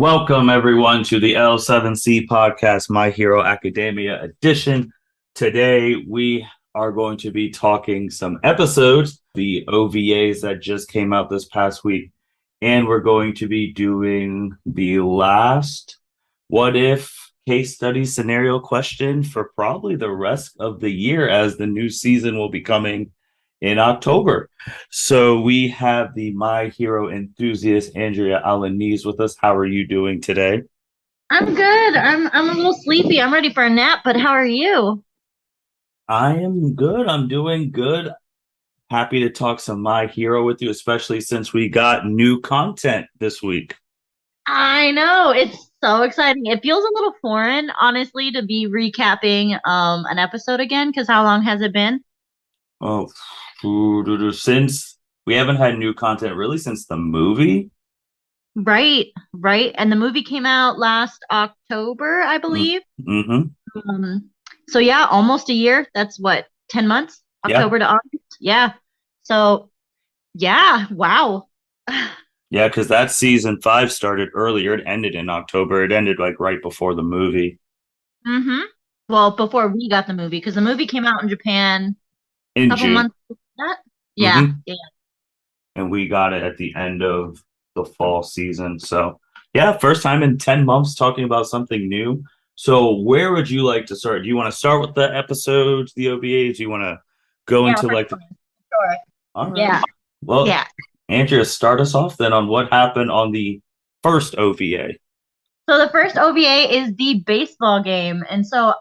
Welcome, everyone, to the L7C podcast, My Hero Academia edition. Today, we are going to be talking some episodes, the OVAs that just came out this past week, and we're going to be doing the last what if case study scenario question for probably the rest of the year, as the new season will be coming in October. So we have the My Hero enthusiast Andrea Alanis with us. How are you doing today? I'm good. I'm a little sleepy. I'm ready for a nap, but how are you? I am good. I'm doing good. Happy to talk some My Hero with you, especially since we got new content this week. I know. It's so exciting. It feels a little foreign, honestly, to be recapping an episode again, because how long has it been? Oh, since we haven't had new content really since the movie. Right, right. And the movie came out last October, I believe. Mm-hmm. Um, so yeah, almost a year. That's what, 10 months? Yeah. October to August? Yeah. So yeah, wow. Yeah, because that season five started earlier. It ended in October. It ended like right before the movie Mm-hmm. Well, before we got the movie, because the movie came out in Japan a in couple June. months before that. Yeah, Mm-hmm. yeah. And we got it at the end of the fall season. So, yeah, first time in 10 months talking about something new. So, where would you like to start? Do you want to start with the episodes, the OVAs? Do you want to go Yeah, into for like the. sure. All right. Yeah, Well, yeah. Andrea, start us off then on what happened on the first OVA. So the first OVA is the baseball game. And so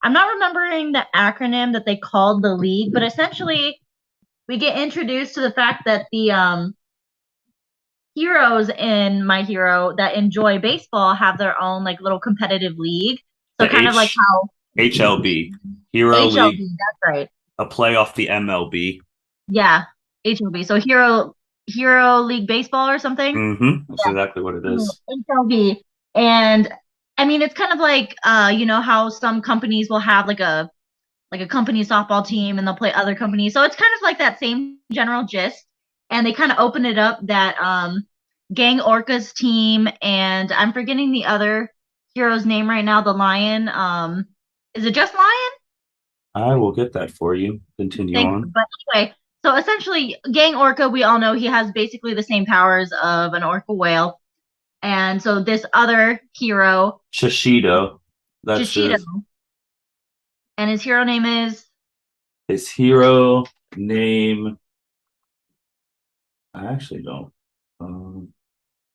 I'm not remembering the acronym that they called the league, but essentially we get introduced to the fact that the heroes in My Hero that enjoy baseball have their own like little competitive league. So The kind of like how HLB, Hero League, HLB, that's right. a play off the MLB. Yeah, HLB. So Hero League Baseball or something. Mm-hmm. That's exactly what it is. HLB. And I mean, it's kind of like how some companies will have like a company softball team and they'll play other companies. So it's kind of like that same general gist. And they kind of open it up that Gang Orca's team, and I'm forgetting the other hero's name right now, the Lion. Is it just Lion? I will get that for you. Continue Thank you. on. But anyway, so essentially, Gang Orca, we all know he has basically the same powers of an orca whale. And so this other hero, Shishido. That's Shishido, and his hero name is his hero name. I actually don't. Um,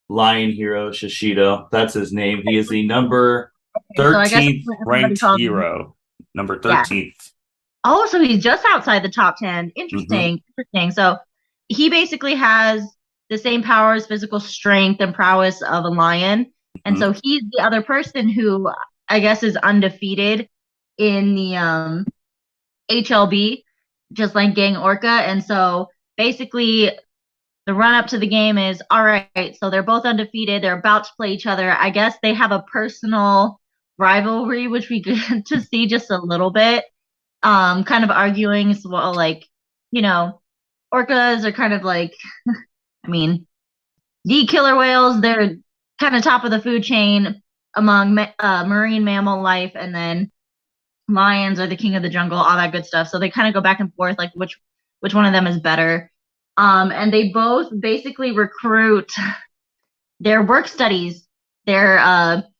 Lion Hero Shishido. That's his name. He is the number so I guess that's 13th what everybody ranked calls him. hero. Number Yeah. 13th. Oh, so he's just outside the top 10. Mm-hmm. Interesting. Interesting. So he basically has the same powers, physical strength, and prowess of a lion. And Mm-hmm. so he's the other person who I guess is undefeated in the HLB, just like Gang Orca. And so basically the run up to the game is all right. So they're both undefeated. They're about to play each other. I guess they have a personal rivalry, which we get to see just a little bit. Kind of arguing as well, like, you know, orcas are kind of like, I mean, the killer whales, they're kind of top of the food chain among marine mammal life, and then lions are the king of the jungle, all that good stuff. So they kind of go back and forth, like which one of them is better. And they both basically recruit their work studies, their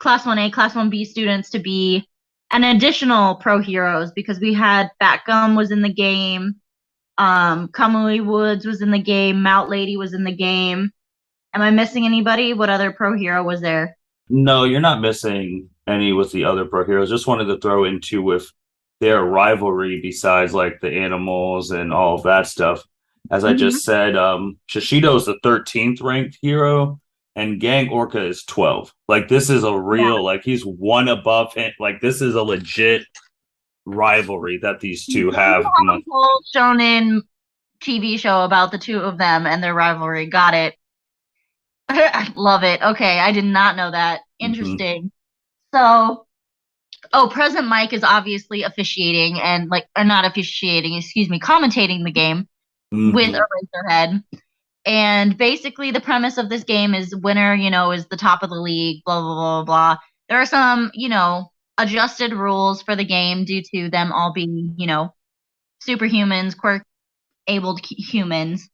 class 1A, class 1B students to be an additional pro heroes because we had Fat Gum was in the game, Kamui Woods was in the game, Mount Lady was in the game. Am I missing anybody? What other pro hero was there? No, you're not missing any with the other pro heroes. Just wanted to throw in too with their rivalry besides like the animals and all of that stuff. As I Mm-hmm. just said, Shishido is the 13th ranked hero and Gang Orca is 12. Like this is a Yeah. real like he's one above him. Like this is a legit rivalry that these They two even have. have a whole shonen TV show about the two of them and their rivalry. Got it. I love it. Okay, I did not know that. Mhm. Interesting. So, oh, President Mike is obviously officiating or not officiating, excuse me, commentating the game with Mhm. Eraserhead. And basically, the premise of this game is winner, is the top of the league, blah, blah, blah, blah. There are some, adjusted rules for the game due to them all being, superhumans, quirk-abled humans.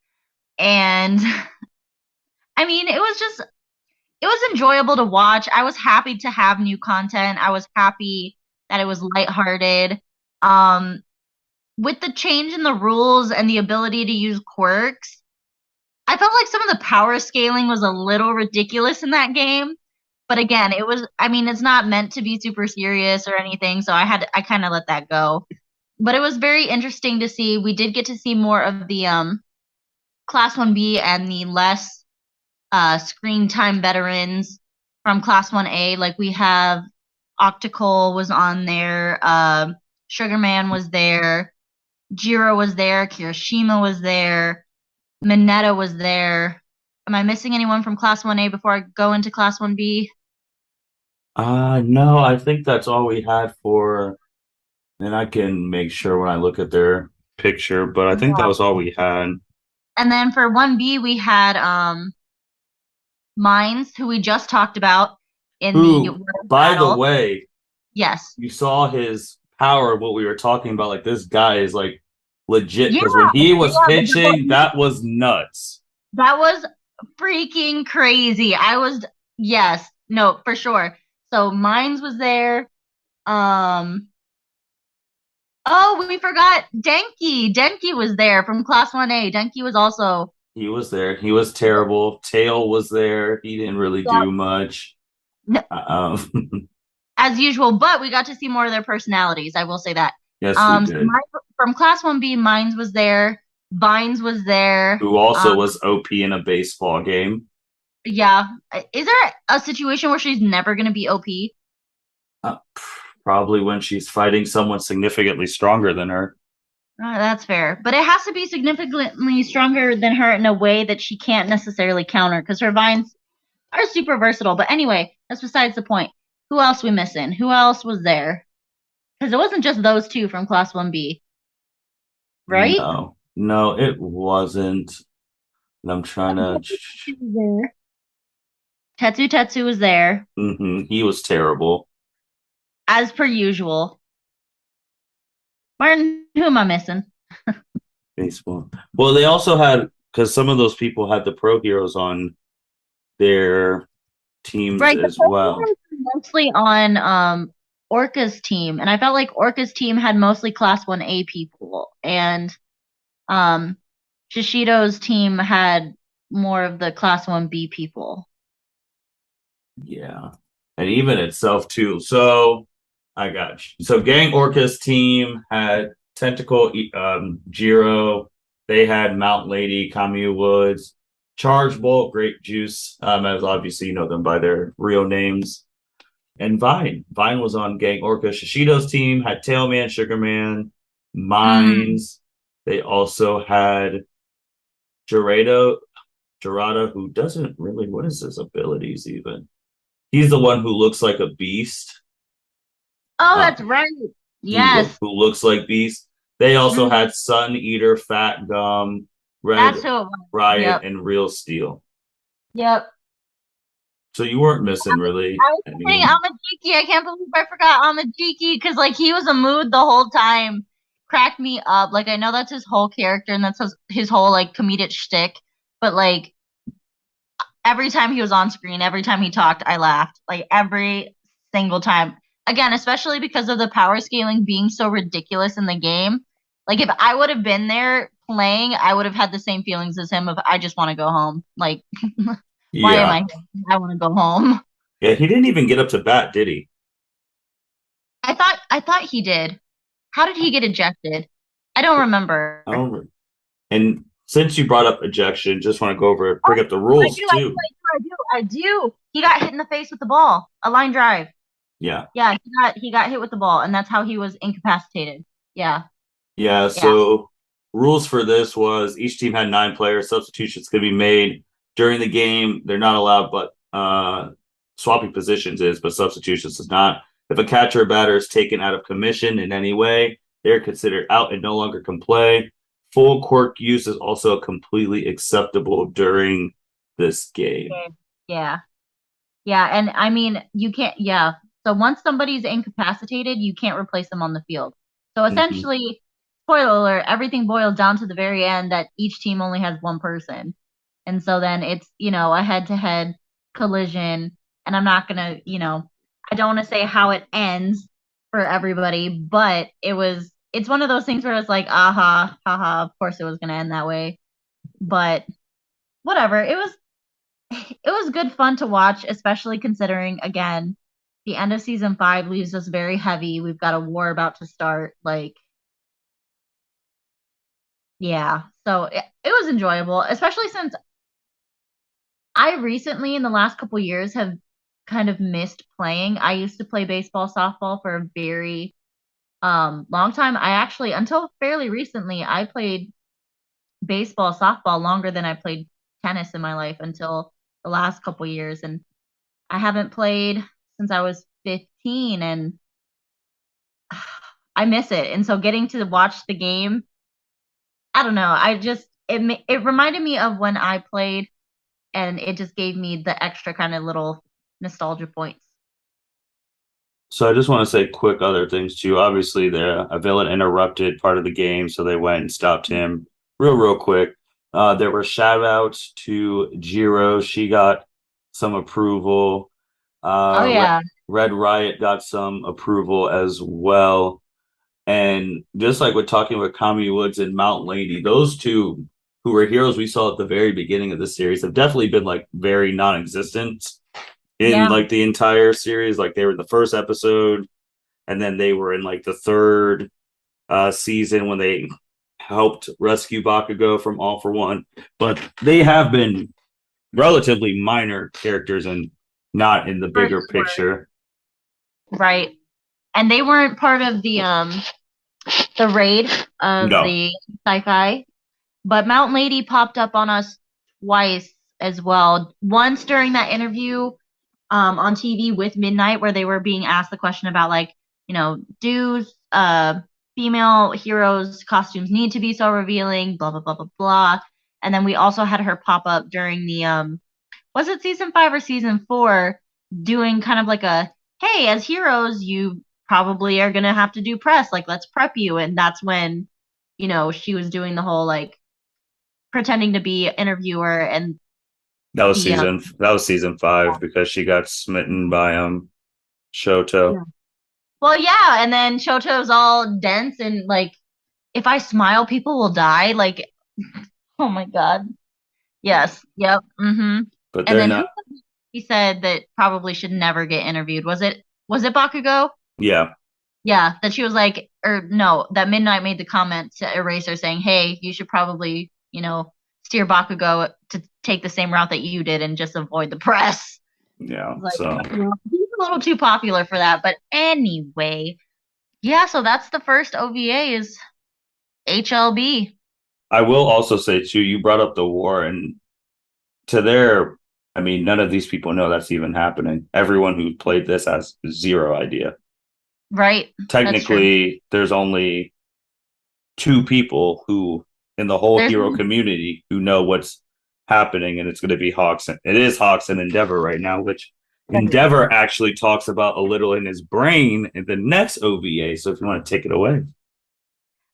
And I mean, it was enjoyable to watch. I was happy to have new content. I was happy that it was lighthearted. Um, with the change in the rules and the ability to use quirks, I felt like some of the power scaling was a little ridiculous in that game. But again, I mean, it's not meant to be super serious or anything, so I kind of let that go. But it was very interesting to see. We did get to see more of the Class 1B and the less screen time veterans from Class 1A. Like we have Octacle was on there, Sugar Man was there, Jiro was there, Kirishima was there, Mineta was there. Am I missing anyone from Class 1A before I go into Class 1B? No, I think that's all we had for, and I can make sure when I look at their picture, but I think that Yeah. was all we had. And then for 1B, we had Mines, who we just talked about in the Who, World by the Battle. way, Yes. you saw his power, what we were talking about. Like, this guy is like legit Yeah, because when he was yeah, pitching, that was nuts. that was freaking crazy. Yes, no, for sure. So Mines was there. Um, oh, we forgot Denki. Denki was there from Class 1A. Denki was also, He was there. He was terrible. Tail was there. He didn't really do much. yeah, Um, as usual, but we got to see more of their personalities. I will say that. yes, we So did. from Class 1B, Mines was there. Vines was there. Who also was OP in a baseball game. Yeah. Is there a situation where she's never going to be OP? Uh, Probably when she's fighting someone significantly stronger than her. That's fair. But it has to be significantly stronger than her in a way that she can't necessarily counter because her vines are super versatile. But anyway, that's besides the point. Who else we missing? Who else was there? Because it wasn't just those two from Class 1B, right? No, no, it wasn't. And I'm trying to. Tetsu was there. Tetsu was there, He was terrible. as per usual. Martin, who am I missing? Baseball. Well, they also had, because some of those people had the pro heroes on their teams Right, the as well. focus was mostly on Orca's team, and I felt like Orca's team had mostly Class 1A people, and um Shishido's team had more of the Class 1B people. Yeah. And even itself too. So I got you. So Gang Orca's team had Tentacle, Jiro. They had Mount Lady, Kamiya Woods, Charge Bolt, Grape Juice. As obviously you know them by their real names. And Vine. Vine was on Gang Orca. Shishido's team had Tailman, Sugarman, Mm. Mines. They also had Gerado, Gerada, who doesn't really, what is his abilities even? He's the one who looks like a beast. Oh, Uh, that's right. Yes. who looks like beast. They also Mhm. had Sun Eater, Fat Gum, Red That's who it was. Riot, Yep. and Real Steel. Yep. So you weren't missing really I was saying anyone. Amajiki. I can't believe I forgot Amajiki because like he was a mood the whole time. Cracked me up. Like I know that's his whole character and that's his whole like comedic shtick, but like every time he was on screen, every time he talked, I laughed. Like every single time. Again, especially because of the power scaling being so ridiculous in the game. Like if I would have been there playing, I would have had the same feelings as him of I just want to go home. Like why am I Yeah. here? I want to go home. Yeah, he didn't even get up to bat, did he? I thought he did. How did he get ejected? I don't remember. I don't. And since you brought up ejection, just want to go over, bring up the I rules do, I do, too. I do, I do, I do. He got hit in the face with the ball. A line drive. Yeah. Yeah, he got hit with the ball, and that's how he was incapacitated. Yeah, Yeah. yeah. So rules for this was each team had 9 players. Substitutions could be made during the game. They're not allowed, but swapping positions is, but substitutions is not. If a catcher or batter is taken out of commission in any way, they're considered out and no longer can play. full quirk use is also completely acceptable during this game. Okay. Yeah. Yeah, and I mean, you can't, yeah. So once somebody's incapacitated, you can't replace them on the field. So Mhm. essentially, spoiler alert, everything boils down to the very end that each team only has one person. And so then it's, a head-to-head collision. And I'm not gonna, I don't want to say how it ends for everybody, but it's one of those things where it's like, aha, haha, of course it was gonna end that way. But whatever. It was good fun to watch, especially considering again the end of season 5 leaves us very heavy. We've got a war about to start. Like, yeah. So it was enjoyable, especially since I recently, in the last couple years, have kind of missed playing. I used to play baseball, softball for a very long time. I actually, until fairly recently, I played baseball, softball longer than I played tennis in my life until the last couple years. And I haven't played since I was 15, and I miss it. And so getting to watch the game, I don't know. It reminded me of when I played, and it just gave me the extra kind of little nostalgia points. So I just want to say quick other things too. Obviously, a villain interrupted part of the game, so they went and stopped him real quick. There were shout outs to Jiro. She got some approval. Oh yeah, Red Riot got some approval as well. And just like we're talking with Kami Woods and Mount Laney, those two who were heroes we saw at the very beginning of the series have definitely been like very non-existent in yeah, like the entire series. Like they were in the first episode, and then they were in like the third season when they helped rescue Bakugo from All for One. But they have been relatively minor characters and not in the for bigger sure. picture. Right. And they weren't part of the raid of No. the sci-fi, but Mount Lady popped up on us twice as well. Once during that interview on TV with Midnight, where they were being asked the question about like, do female heroes costumes need to be so revealing, blah blah blah blah blah. And then we also had her pop up during the was it season 5 or season 4, doing kind of like a, hey, as heroes you probably are gonna have to do press, like let's prep you. And that's when she was doing the whole like pretending to be an interviewer. And the That was season 5 because she got smitten by Shoto. yeah. Well, yeah, and then Shoto's all dense and like, if I smile, people will die. Like, oh my god. Yes. Yep. Mm-hmm. But And they're then who not. he said that probably should never get interviewed? Was it Bakugo? Yeah. Yeah, that she was like, or no, that Midnight made the comment to Eraser saying, "Hey, you should probably, steer Bakugo to take the same route that you did and just avoid the press." Yeah. Like, So he's a little too popular for that. But anyway, yeah. So that's the first OVA is HLB. I will also say too, you brought up the war, and to their, I mean, none of these people know that's even happening. Everyone who played this has zero idea. Right. That's true. Technically, there's only two people who in the whole There's hero community who know what's happening, and it's going to be Hawks. And it is Hawks and Endeavor right now, which Endeavor actually talks about a little in his brain in the next OVA. So if you want to take it away.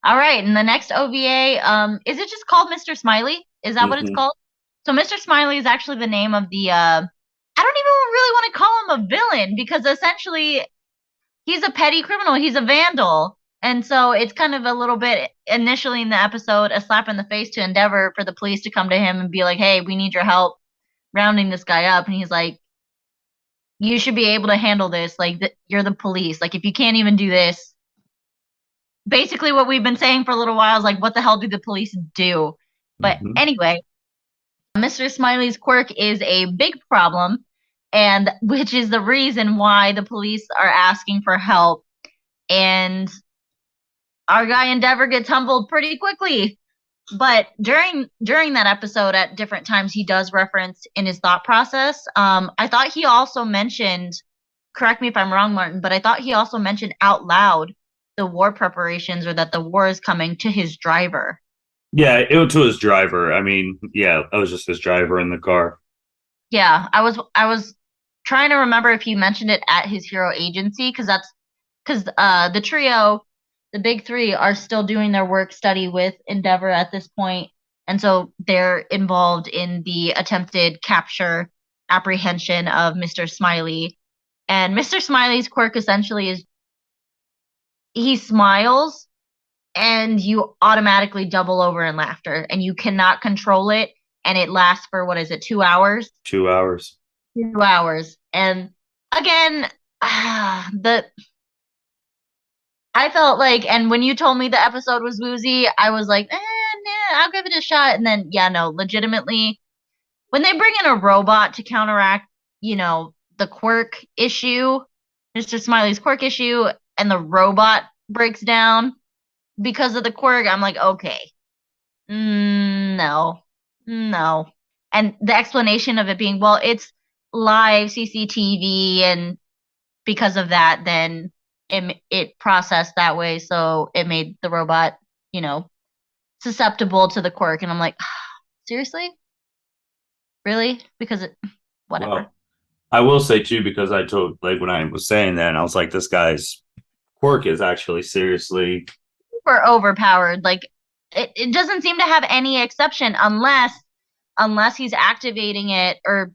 all right. And the next OVA, is it just called Mr. Smiley? Is that what it's Mm-hmm. called? So Mr. Smiley is actually the name of the I don't even really want to call him a villain because essentially he's a petty criminal. He's a vandal. And so it's kind of a little bit initially in the episode a slap in the face to Endeavor for the police to come to him and be like, "Hey, we need your help rounding this guy up." And he's like, "You should be able to handle this. Like you're the police. Like if you can't even do this." Basically what we've been saying for a little while is like, what the hell do the police do? But Mm-hmm. anyway, Mr. Smiley's quirk is a big problem, and which is the reason why the police are asking for help. And our guy Endeavor gets humbled pretty quickly. But during that episode, at different times, he does reference in his thought process. I thought he also mentioned, correct me if I'm wrong, Martin, but I thought he also mentioned out loud the war preparations or that the war is coming to his driver. Yeah, it was to his driver. I mean, yeah, that was just his driver in the car. Yeah, I was trying to remember if he mentioned it at his hero agency because the trio, the big three, are still doing their work study with Endeavor at this point, and so they're involved in the attempted capture apprehension of Mr. Smiley. And Mr. Smiley's quirk essentially is he smiles and you automatically double over in laughter and you cannot control it and it lasts for what is it, 2 hours? 2 hours. 2 hours. And again, the I felt like, and when you told me the episode was woozy, I was like, nah, I'll give it a shot. And then, yeah, no, legitimately, when they bring in a robot to counteract, the quirk issue, Mr. Smiley's quirk issue, and the robot breaks down because of the quirk, I'm like, okay, no, no. And the explanation of it being, well, it's live CCTV, and because of that, then it processed that way, so it made the robot, you know, susceptible to the quirk. And I'm like, seriously, really? Because whatever. Well, I will say too, because I told like when I was saying that, and I was like, this guy's quirk is actually seriously. Super overpowered. Like it doesn't seem to have any exception unless he's activating it, or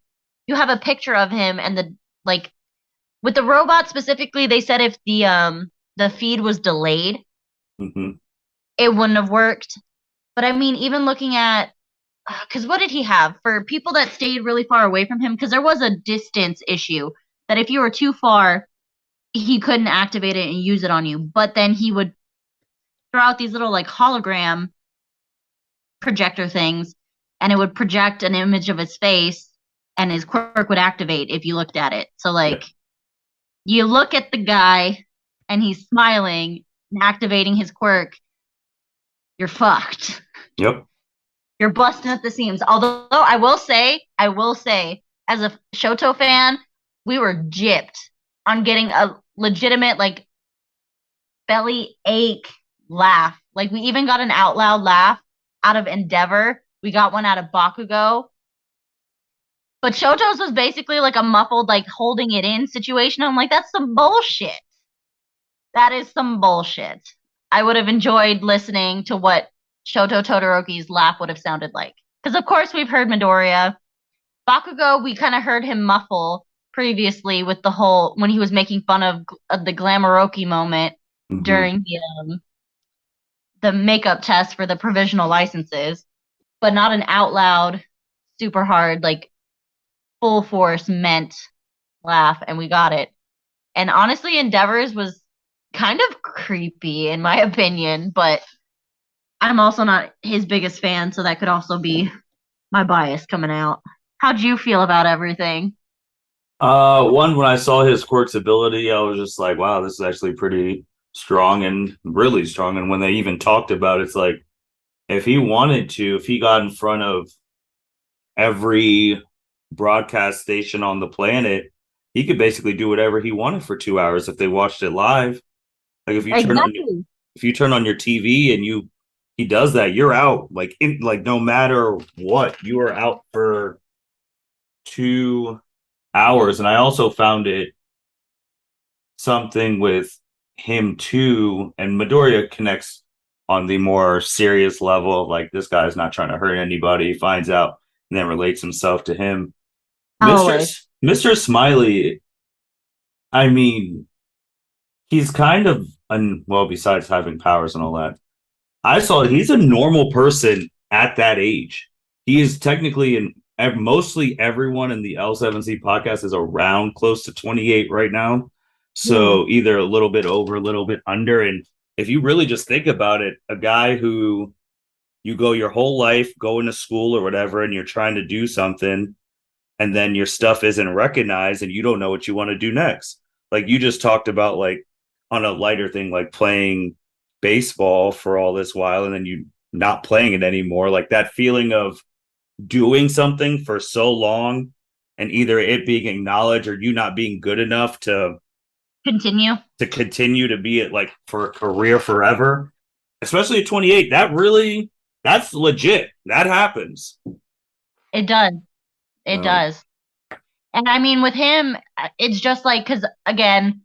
you have a picture of him and the like with the robot specifically. They said if the feed was delayed, Mhm. it wouldn't have worked. But I mean, even looking at, because what did he have for people that stayed really far away from him? Because there was a distance issue that if you were too far, he couldn't activate it and use it on you. But then he would throw out these little like hologram projector things, and it would project an image of his face, and his quirk would activate if you looked at it. So Yeah. like you look at the guy and he's smiling and activating his quirk, you're fucked. Yep. You're busting at the seams. Although I will say, as a Shoto fan, we were gypped on getting a legitimate like belly ache laugh. Like we even got an out loud laugh out of Endeavor. We got one out of Bakugo. But Shoto's was basically like a muffled, like holding it in situation. I'm like, that's some bullshit. That is some bullshit. I would have enjoyed listening to what Shoto Todoroki's laugh would have sounded like. Because of course we've heard Midoriya. Bakugo, we kind of heard him muffle previously with the whole when he was making fun of the Glamoroki moment Hmm. during the makeup test for the provisional licenses, but not an out loud, super hard, like full force meant laugh, and we got it. And honestly, Endeavors was kind of creepy in my opinion, but I'm also not his biggest fan, so that could also be my bias coming out. How'd you feel about everything? One, when I saw his quirk's ability, I was just like, wow, this is actually pretty strong and really strong. And when they even talked about it, it's like if he wanted to, if he got in front of every broadcast station on the planet, he could basically do whatever he wanted for 2 hours if they watched it live. Like Exactly. if you turn on your TV and he does that, you're out. Like no matter what, you are out for 2 hours. And I also found it something with him too, and Midoriya connects on the more serious level. Like this guy's not trying to hurt anybody. He finds out and then relates himself to him. Mister Always. Mister Smiley. I mean, he's kind of well, besides having powers and all that. I saw he's a normal person at that age. He is technically in mostly everyone in the L7C podcast is around close to 28 right now. Yeah. So either a little bit over, a little bit under. And if you really just think about it, a guy who you go your whole life going to school or whatever, and you're trying to do something, and then your stuff isn't recognized and you don't know what you want to do next. Like you just talked about, like on a lighter thing, like playing baseball for all this while and then you not playing it anymore. Like that feeling of doing something for so long and either it being acknowledged or you not being good enough Continue. to continue to be it like for a career forever, especially at 28. That really That's legit. That happens. It does. It So, does. And I mean, with him, it's just like, because again,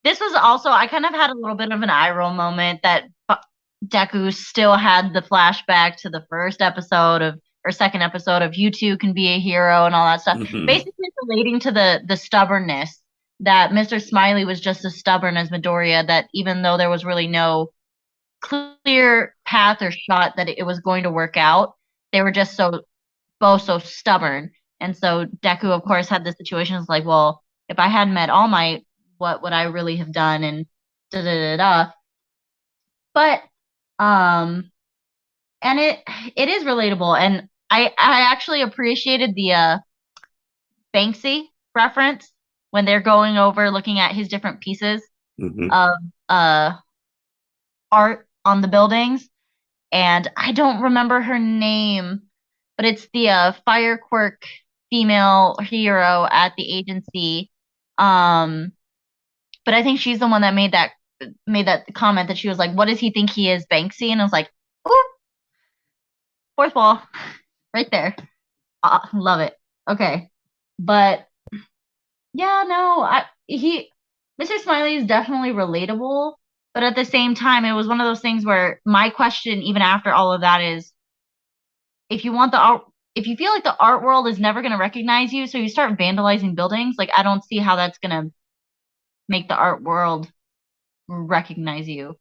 this was also, I kind of had a little bit of an eye roll moment that Deku still had the flashback to the first episode of, or second episode of You Two Can Be a Hero and all that stuff. mhm. Basically relating to the stubbornness that Mr. Smiley was just as stubborn as Midoriya, that even though there was really no clear path or shot that it was going to work out, they were just both so stubborn. And so Deku, of course, had the situation. It's like, well, if I hadn't met All Might, what would I really have done? And da da da da. But um, and it is relatable, and I actually appreciated the Banksy reference when they're going over looking at his different pieces Mhm. of uh art on the buildings, and I don't remember her name, but it's the fire quirk female hero at the agency. Um, but I think she's the one that made that comment that she was like, "What does he think he is, Banksy?" And I was like, "Ooh, fourth wall, right there. Love it." Okay, but yeah, no, Mr. Smiley is definitely relatable, but at the same time, it was one of those things where my question, even after all of that, is if you want the art, if you feel like the art world is never going to recognize you, so you start vandalizing buildings, like I don't see how that's going to make the art world recognize you.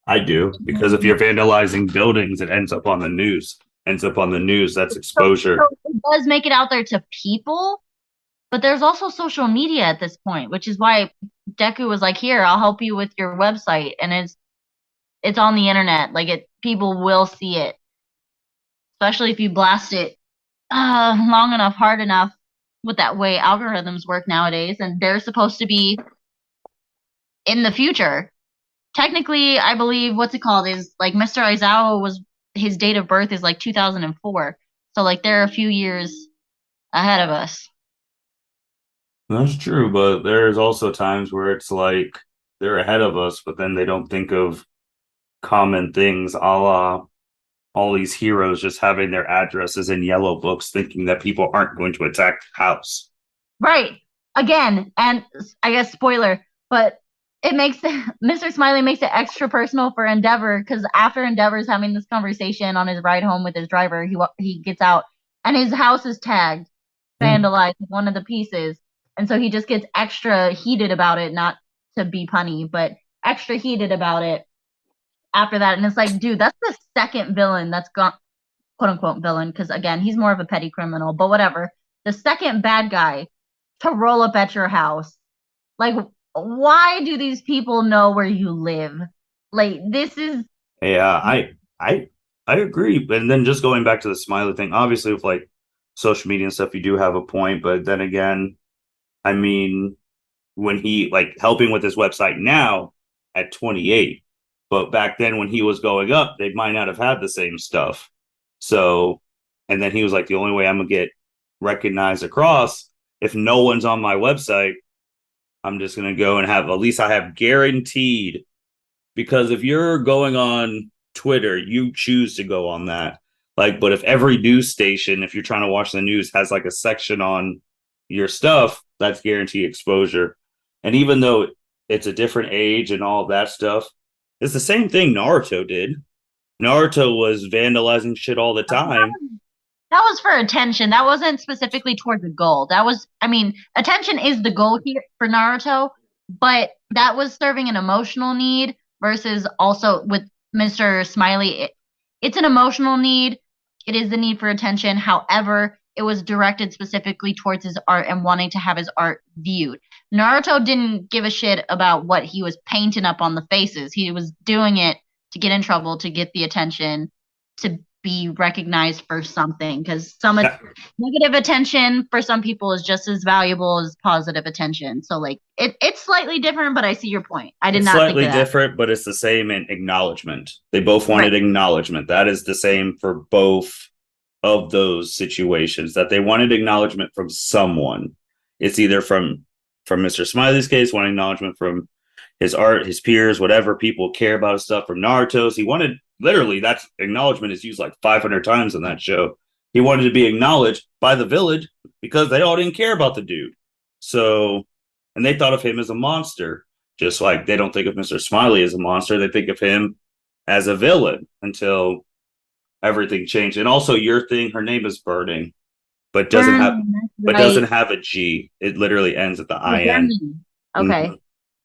I do, because if you're vandalizing buildings, it ends up on the news. Ends up on the news. That's So exposure. it does make it out there to people, but there's also social media at this point, which is why Deku was like, "Here, I'll help you with your website," and it's on the internet. Like people will see it, especially if you blast it long enough, hard enough, with that way algorithms work nowadays, and they're supposed to be in the future. Technically, I believe what's it called is like Mr. Aizawa was his date of birth is like 2004, so like they're a few years ahead of us. That's true, but there's also times where it's like they're ahead of us, but then they don't think of common things, a la all these heroes just having their addresses in yellow books, thinking that people aren't going to attack the house. Right. Again, and I guess spoiler, but it makes Mr. Smiley makes it extra personal for Endeavor because after Endeavor's having this conversation on his ride home with his driver, he gets out and his house is tagged, Yeah. vandalized with one of the pieces, and so he just gets extra heated about it, not to be punny, but extra heated about it after that. And it's like, dude, that's the second villain that's gone, quote unquote villain, because again, he's more of a petty criminal, but whatever. The second bad guy to roll up at your house. Like, why do these people know where you live? Like, this is Yeah, I agree. And then just going back to the Smiley thing, obviously with like social media and stuff, you do have a point, but then again, I mean, when he like helping with his website now at 28, but back then when he was going up, they might not have had the same stuff. So, and then he was like, the only way I'm gonna get recognized across if no one's on my website, I'm just gonna go and have at least I have guaranteed because if you're going on Twitter, you choose to go on that. Like, but if every news station, if you're trying to watch the news, has like a section on your stuff, that's guaranteed exposure. And even though it's a different age and all of that stuff, it's the same thing Naruto did. Naruto was vandalizing shit all the time. that was for attention. That wasn't specifically towards a goal. That was, I mean, attention is the goal here for Naruto, but that was serving an emotional need versus also with Mr. Smiley. It's an emotional need. It is the need for attention. However, it was directed specifically towards his art and wanting to have his art viewed. Naruto didn't give a shit about what he was painting up on the faces. He was doing it to get in trouble, to get the attention, to be recognized for something because negative attention for some people is just as valuable as positive attention. So like it's slightly different, but I see your point. I did It's not think slightly of that. different, but it's the same in acknowledgement. They both Right. wanted acknowledgement. That is the same for both of those situations that they wanted acknowledgement from someone. It's either from Mr. Smiley's case, wanting acknowledgement from his art, his peers, whatever people care about his stuff. From Naruto's, he wanted literally that's acknowledgement is used like 500 times in that show. He wanted to be acknowledged by the village because they all didn't care about the dude. So, and they thought of him as a monster, just like they don't think of Mr. Smiley as a monster. They think of him as a villain until everything changed. And also your thing, her name is Burning, but doesn't have Burning, but right? doesn't have a G. It literally ends at the Oh, IN. Burning. Mm-hmm. Okay.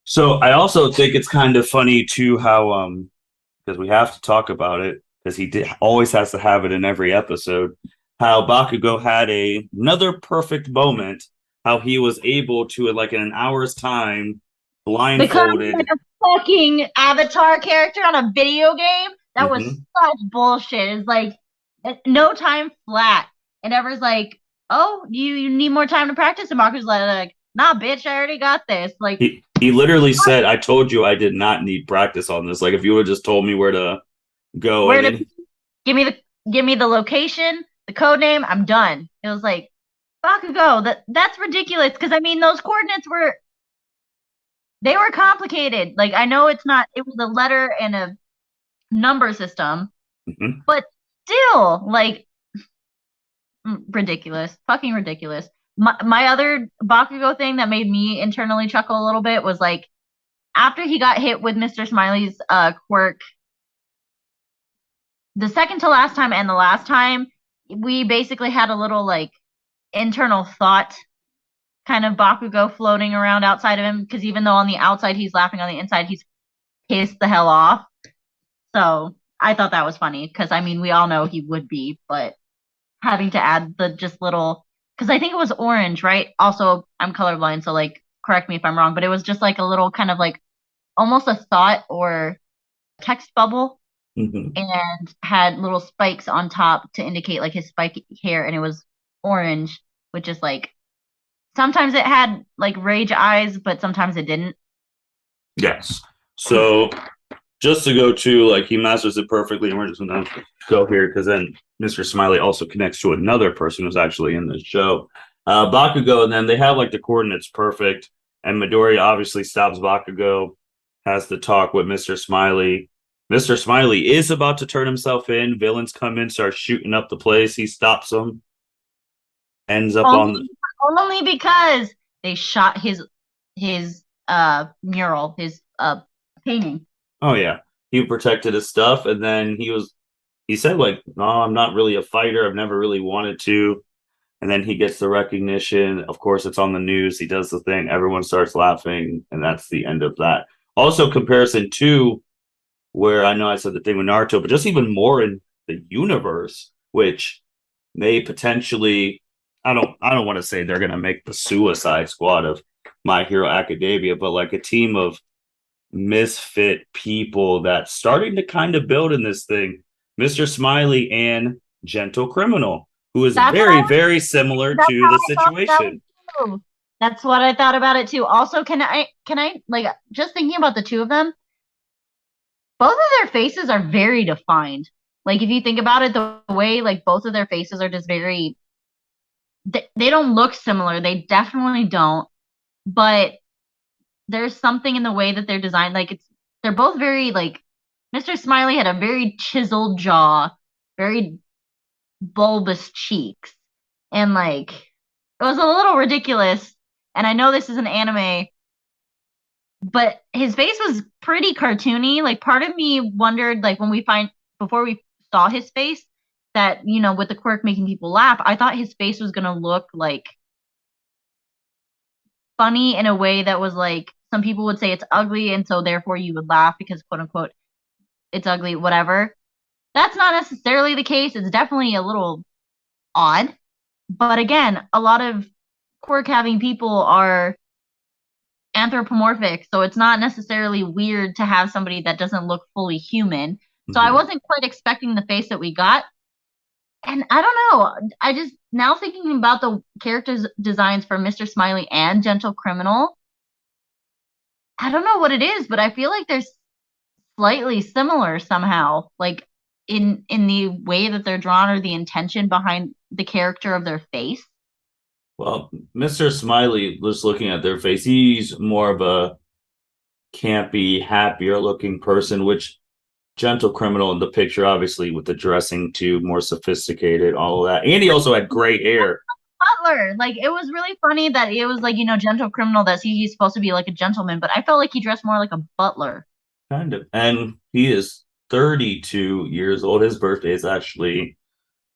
So I also think it's kind of funny too how because we have to talk about it because always has to have it in every episode. How Bakugo had another perfect moment. How he was able to, like in an hour's time, Becoming like blindfolded. a fucking avatar character on a video game? That was Mm-hmm. such bullshit. It's like no time flat. And Ever's like, oh, you need more time to practice? And Marco's like, nah, bitch, I already got this. Like, He literally said, "I told you I did not need practice on this. Like if you would have just told me where to go." where And to then give me the give me the location, the code name, I'm done. It was like, Bakugo, that's ridiculous. Because I mean, those coordinates were complicated. Like I know it was a letter and a number system, Mhm. but still, like ridiculous, fucking ridiculous. My other Bakugo thing that made me internally chuckle a little bit was like after he got hit with Mr. Smiley's quirk, the second to last time and the last time, we basically had a little like internal thought kind of Bakugo floating around outside of him because even though on the outside he's laughing, on the inside he's pissed the hell off. So I thought that was funny because I mean we all know he would be, but having to add the just little because I think it was orange, right? Also, I'm colorblind, so like correct me if I'm wrong, but it was just like a little kind of like almost a thought or text bubble Mhm. and had little spikes on top to indicate like his spiky hair and it was orange, which is like sometimes it had like rage eyes, but sometimes it didn't. Yes. So just to go to like he masters it perfectly, and we're just gonna go here because then Mr. Smiley also connects to another person who's actually in this show. Bakugo, and then they have like the coordinates perfect, and Midori obviously stops Bakugo, has the talk with Mr. Smiley. Mr. Smiley is about to turn himself in. Villains come in, start shooting up the place. He stops them, ends up on the. Only because they shot his mural, his painting. Oh yeah, he protected his stuff, and then he said like, "No, I'm not really a fighter. I've never really wanted to." And then he gets the recognition. Of course, it's on the news. He does the thing. Everyone starts laughing, and that's the end of that. Also, comparison to where I know I said the thing with Naruto, but just even more in the universe, which may potentially. I don't want to say they're gonna make the Suicide Squad of My Hero Academia, but like a team of misfit people that's starting to kind of build in this thing. Mr. Smiley and Gentle Criminal, who is That's what very, very similar that's to how the I thought about it situation. too. That's what I thought about it too. Also, can I like just thinking about the two of them, both of their faces are very defined. Like if you think about it, the way like both of their faces are just very they don't look similar. They definitely don't. But there's something in the way that they're designed. Like they're both very like Mr. Smiley had a very chiseled jaw, very bulbous cheeks, and like it was a little ridiculous. And I know this is an anime, but his face was pretty cartoony. Like part of me wondered, like when we find before we saw his face, that with the quirk making people laugh, I thought his face was gonna look like funny in a way that was like some people would say it's ugly, and so therefore you would laugh because quote unquote it's ugly, whatever. That's not necessarily the case. It's definitely a little odd. But again, a lot of quirk having people are anthropomorphic, so it's not necessarily weird to have somebody that doesn't look fully human. So I Mm-hmm. wasn't quite expecting the face that we got. And I don't know. I just now thinking about the characters designs for Mr. Smiley and Gentle Criminal, I don't know what it is, but I feel like they're slightly similar somehow. Like in the way that they're drawn or the intention behind the character of their face. Well, Mr. Smiley, just looking at their face, he's more of a campy, happier looking person, which gentle criminal in the picture, obviously with the dressing too, more sophisticated, all of that. And he also had gray hair. Butler. Like it was really funny that it was like, gentle criminal that he's supposed to be like a gentleman, but I felt like he dressed more like a butler. Kind of. And he is 32 years old. His birthday is actually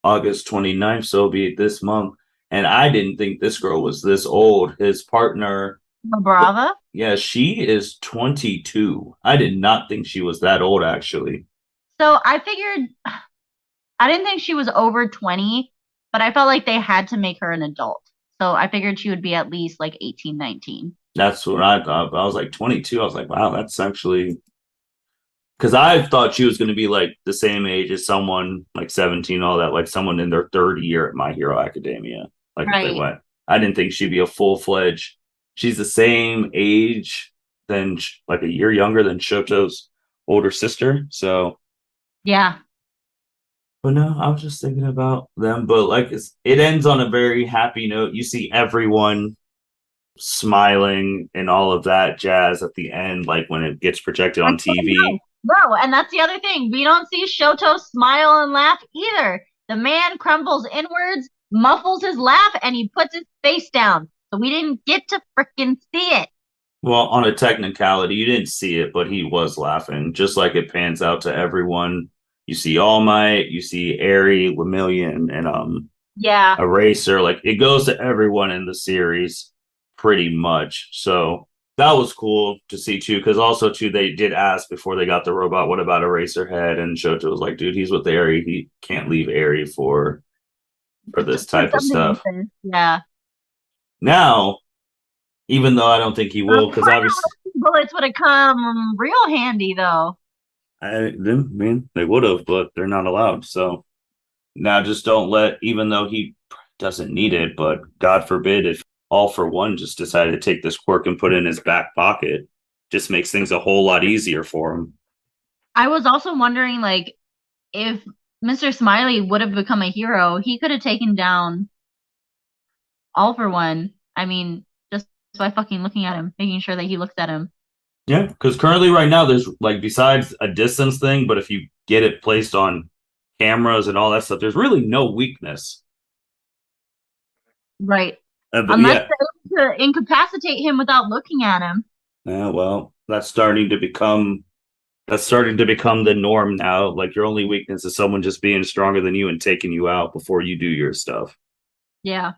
August 29th, so it'll be this month. And I didn't think this girl was this old. His partner, Brava. yeah, she is 22. I did not think she was that old, actually. So I figured I didn't think she was over 20, but I felt like they had to make her an adult. So I figured she would be at least like 18, 19. That's what I thought. I was like 22. I was like, wow, that's actually because I thought she was going to be like the same age as someone like 17, all that, like someone in their third year at My Hero Academia. Like if they Right. went, I didn't think she'd be a full fledged. She's the same age than like a year younger than Shoto's older sister. So, Yeah. but no, I was just thinking about them. But like it ends on a very happy note. You see everyone smiling and all of that jazz at the end, like when it gets projected on TV. No, and that's the other thing. We don't see Shoto smile and laugh either. The man crumbles inwards, muffles his laugh, and he puts his face down. So we didn't get to freaking see it. Well, on a technicality, you didn't see it, but he was laughing, just like it pans out to everyone. You see All Might, you see Airy, Lemillion, and Yeah. Eraser. Like it goes to everyone in the series pretty much. So that was cool to see too, because also too they did ask before they got the robot, what about Eraserhead? And Shoto was like, dude, he's with Airy. He can't leave Airy for this For type of something stuff. like this. Yeah. Now, even though I don't think he will, because obviously Bullets would have come real handy though. I mean they would have, but they're not allowed. So now just don't let, even though he doesn't need it, but God forbid if All for One just decided to take this quirk and put it in his back pocket, just makes things a whole lot easier for him. I was also wondering, like, if Mr. Smiley would have become a hero, he could have taken down All for One. I mean, just by fucking looking at him, making sure that he looks at him. Yeah, because currently right now there's like besides a distance thing, but if you get it placed on cameras and all that stuff, there's really no weakness. Right. But Unless yeah, they're able to incapacitate him without looking at him. yeah, well, that's starting to become the norm now. Like your only weakness is someone just being stronger than you and taking you out before you do your stuff. Yeah.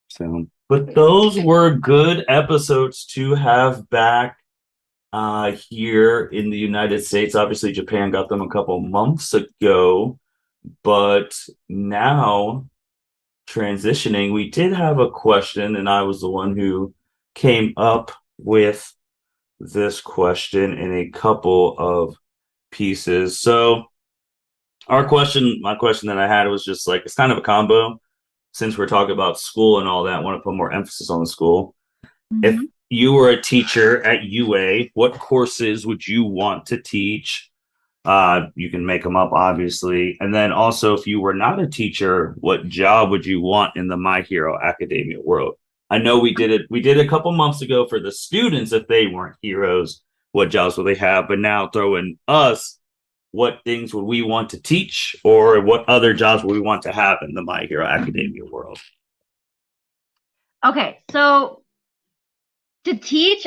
So, but those were good episodes to have back here in the United States. Obviously, Japan got them a couple months ago, but now transitioning, we did have a question, and I was the one who came up with this question in a couple of pieces. So my question that I had was just like it's kind of a combo. Since we're talking about school and all that, I want to put more emphasis on the school. If Hmm. you were a teacher at UA, what courses would you want to teach? You can make them up, obviously. And then also, if you were not a teacher, what job would you want in the My Hero Academia world? I know we did it. We did it a couple months ago for the students. If they weren't heroes, what jobs would they have? But now throw in us. What things would we want to teach, or what other jobs would we want to have in the My Hero Academia world? Okay, so to teach,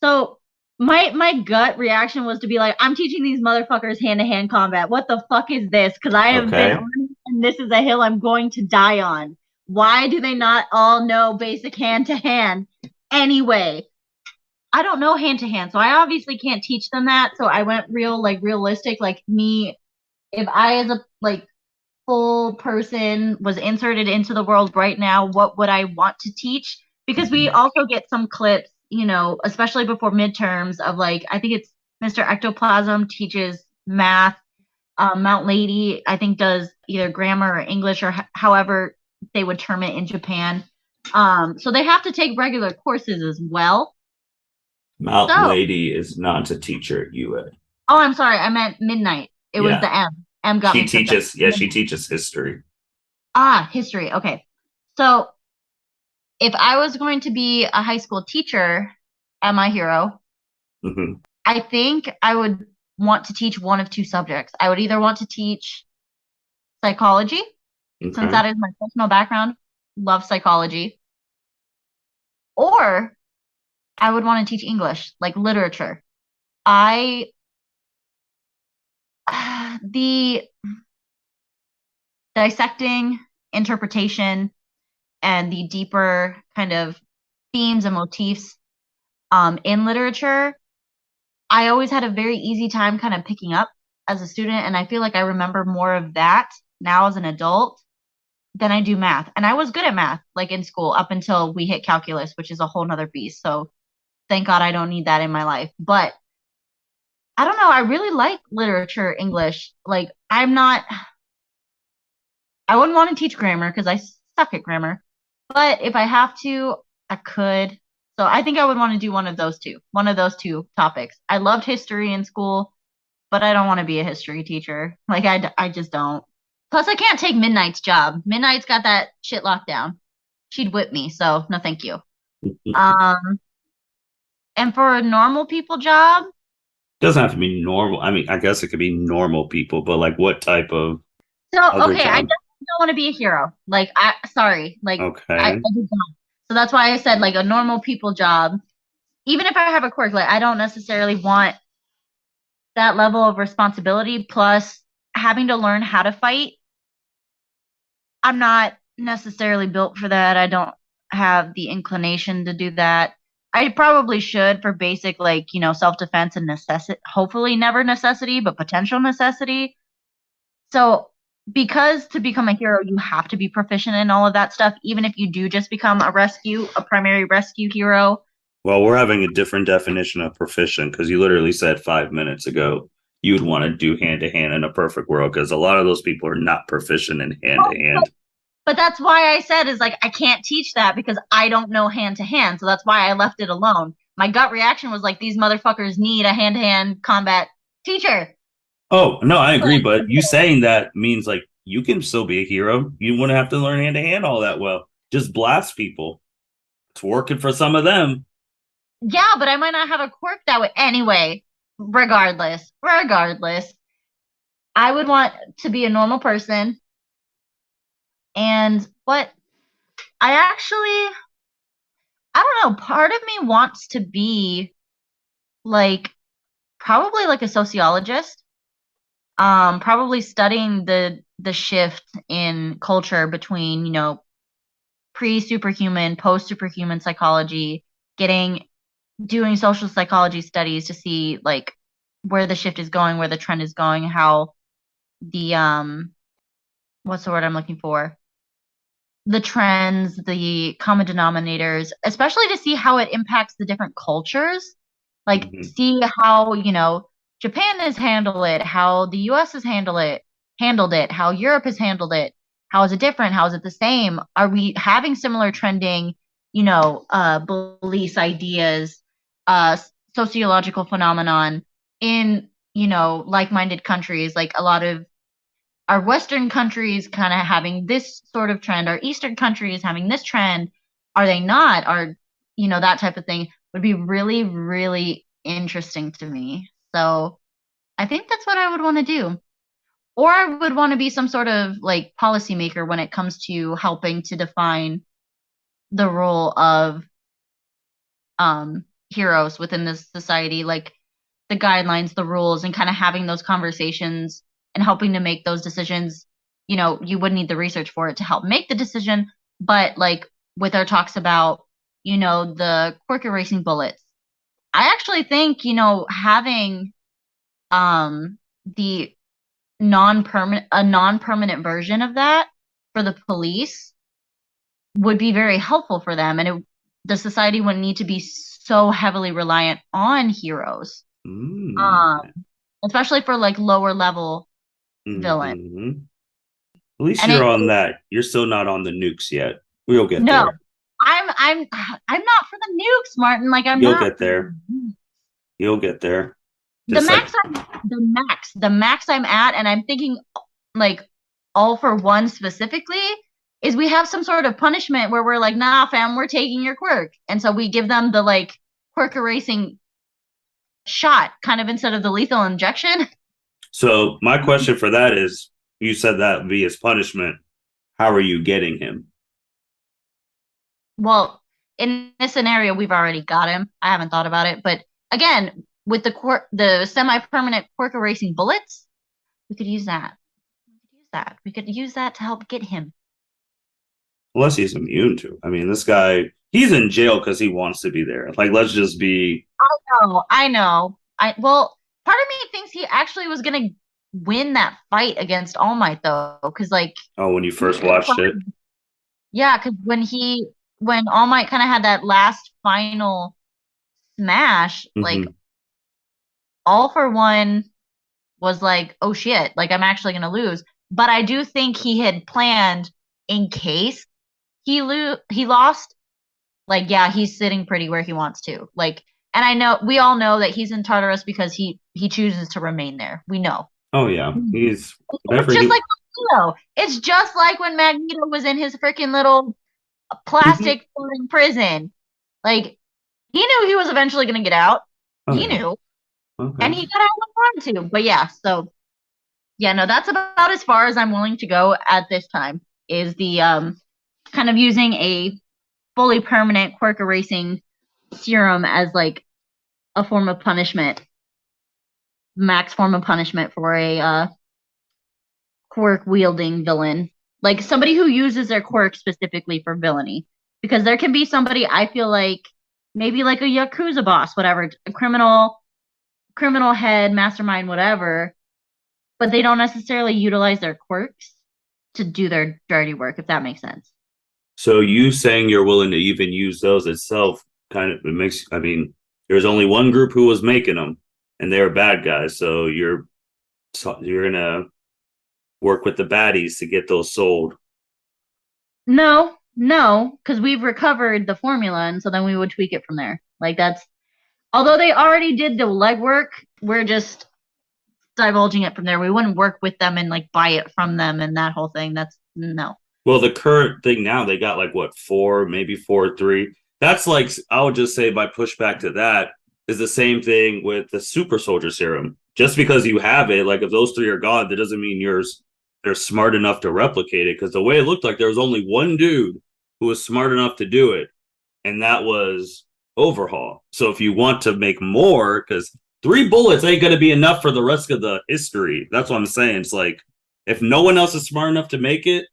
so my gut reaction was to be like, I'm teaching these motherfuckers hand to hand combat. What the fuck is this? Because I have been Okay. on it, and this is a hill I'm going to die on. Why do they not all know basic hand to hand? Anyway, I don't know hand to hand, so I obviously can't teach them that. So I went realistic, like me, if I as a full person was inserted into the world right now, what would I want to teach? Because we Mhm. also get some clips, especially before midterms of like, I think it's Mr. Ectoplasm teaches math. Mount Lady, I think, does either grammar or English or however they would term it in Japan. So they have to take regular courses as well. Mountain So, Lady is not a teacher at UA. oh, I'm sorry, I meant Midnight. It was Yeah. the M. M got She me tripped up. teaches, yeah, she teaches history. Ah, history. Okay. So if I was going to be a high school teacher at My Hero, Hmm. I think I would. want to teach one of two subjects. I would either want to teach psychology, since Okay. that is my personal background, love psychology, or I would want to teach English, like literature. I the dissecting, interpretation, and the deeper kind of themes and motifs in literature, I always had a very easy time kind of picking up as a student, and I feel like I remember more of that now as an adult than I do math. And I was good at math, like in school, up until we hit calculus, which is a whole nother beast. So thank God I don't need that in my life. But I don't know. I really like literature, English. Like, I wouldn't want to teach grammar because I suck at grammar. But if I have to, I could. So I think I would want to do one of those two topics. I loved history in school, but I don't want to be a history teacher. Like, I just don't. Plus, I can't take Midnight's job. Midnight's got that shit locked down. She'd whip me, so no thank you. Um, and for a normal people job, Doesn't have to be normal. I mean, I guess it could be normal people, but like what type of so other okay, I job? definitely don't want to be a hero. Like, sorry, like I Okay. just don't. So that's why I said like a normal people job. Even if I have a quirk, like I don't necessarily want that level of responsibility. Plus, having to learn how to fight. I'm not necessarily built for that. I don't have the inclination to do that. I probably should for basic, like, self defense and necessity, hopefully never necessity, but potential necessity. So, because to become a hero, you have to be proficient in all of that stuff, even if you do just become a primary rescue hero. Well, we're having a different definition of proficient because you literally said 5 minutes ago you'd want to do hand to hand in a perfect world because a lot of those people are not proficient in hand to hand. But that's why I said is like I can't teach that because I don't know hand to hand. So that's why I left it alone. My gut reaction was like these motherfuckers need a hand to hand combat teacher. Oh, no, I agree. But you saying that means like you can still be a hero. You wouldn't have to learn hand to hand all that well. Just blast people. It's working for some of them. Yeah, but I might not have a quirk that way. Anyway, regardless, I would want to be a normal person. And what I actually, I don't know, part of me wants to be like probably like a sociologist. Probably studying the shift in culture between, pre-superhuman, post-superhuman psychology, doing social psychology studies to see like where the shift is going, where the trend is going, how the what's the word I'm looking for? The trends, the common denominators, especially to see how it impacts the different cultures. Like Mm-hmm. see how, Japan has handled it, how the US has handled it, how Europe has handled it. How is it different? How is it the same? Are we having similar trending, beliefs, ideas, uh, sociological phenomenon in, like-minded countries? Like a lot of our Western countries kind of having this sort of trend, our Eastern countries having this trend. Are they not? That type of thing would be really, really interesting to me. So I think that's what I would want to do. Or I would want to be some sort of like policymaker when it comes to helping to define the role of heroes within this society, like the guidelines, the rules, and kind of having those conversations and helping to make those decisions. You would need the research for it to help make the decision, but like with our talks about, the quirk erasing bullets, I actually think, having the non-permanent version of that for the police would be very helpful for them, and the society wouldn't need to be so heavily reliant on heroes, Mm-hmm. um, especially for like lower level villain. At least And you're it on that. You're still not on the nukes yet. We'll get no, there. I'm not for the nukes, Martin. Like I'm You'll not get there. You'll get there. the Just like max. The max I'm at, and I'm thinking like all for one specifically is we have some sort of punishment where we're like, nah, fam, we're taking your quirk, and so we give them the like quirk erasing shot kind of instead of the lethal injection. So my question for that is, you said that would be his punishment. How are you getting him? Well, in this scenario, we've already got him. I haven't thought about it, but again, with the semi-permanent quirk erasing bullets, we could use that. We could use that to help get him. Unless he's immune to. I mean, this guy, he's in jail because he wants to be there. Like, let's just be. I know. Well, part of me thinks he actually was gonna win that fight against All Might though, because like, Oh, when you first watched it. yeah, because when All Might kind of had that last final smash, like All for One was like, oh shit, like I'm actually gonna lose. But I do think he had planned in case he lost. Like, yeah, he's sitting pretty where he wants to. Like, and I know we all know that he's in Tartarus because he chooses to remain there. We know. Oh yeah, he's It's just like Magneto. It's just like when Magneto was in his freaking little plastic floating prison. Like, he knew he was eventually going to get out. Oh, he yeah. knew, Okay. and he got out when he wanted to. But yeah, so yeah, no, that's about as far as I'm willing to go at this time. Is the kind of using a fully permanent quirk erasing serum as like a form of punishment, max form of punishment for a quirk wielding villain, like somebody who uses their quirk specifically for villainy. Because there can be somebody I feel like maybe like a yakuza boss, whatever, a criminal head, mastermind, whatever, but they don't necessarily utilize their quirks to do their dirty work, if that makes sense. So you saying you're willing to even use those itself kind of it makes. I mean, there's only one group who was making them, and they're bad guys. So you're gonna work with the baddies to get those sold. No, because we've recovered the formula, and so then we would tweak it from there. Like that's although they already did the legwork, we're just divulging it from there. We wouldn't work with them and like buy it from them and that whole thing. That's no. Well, the current thing now, they got like what, four, maybe four, three. That's like, I would just say my pushback to that is the same thing with the super soldier serum. Just because you have it, like if those three are gone, that doesn't mean they're smart enough to replicate it. Because the way it looked like there was only one dude who was smart enough to do it, and that was Overhaul. So if you want to make more, because three bullets ain't going to be enough for the rest of the history. That's what I'm saying. It's like if no one else is smart enough to make it,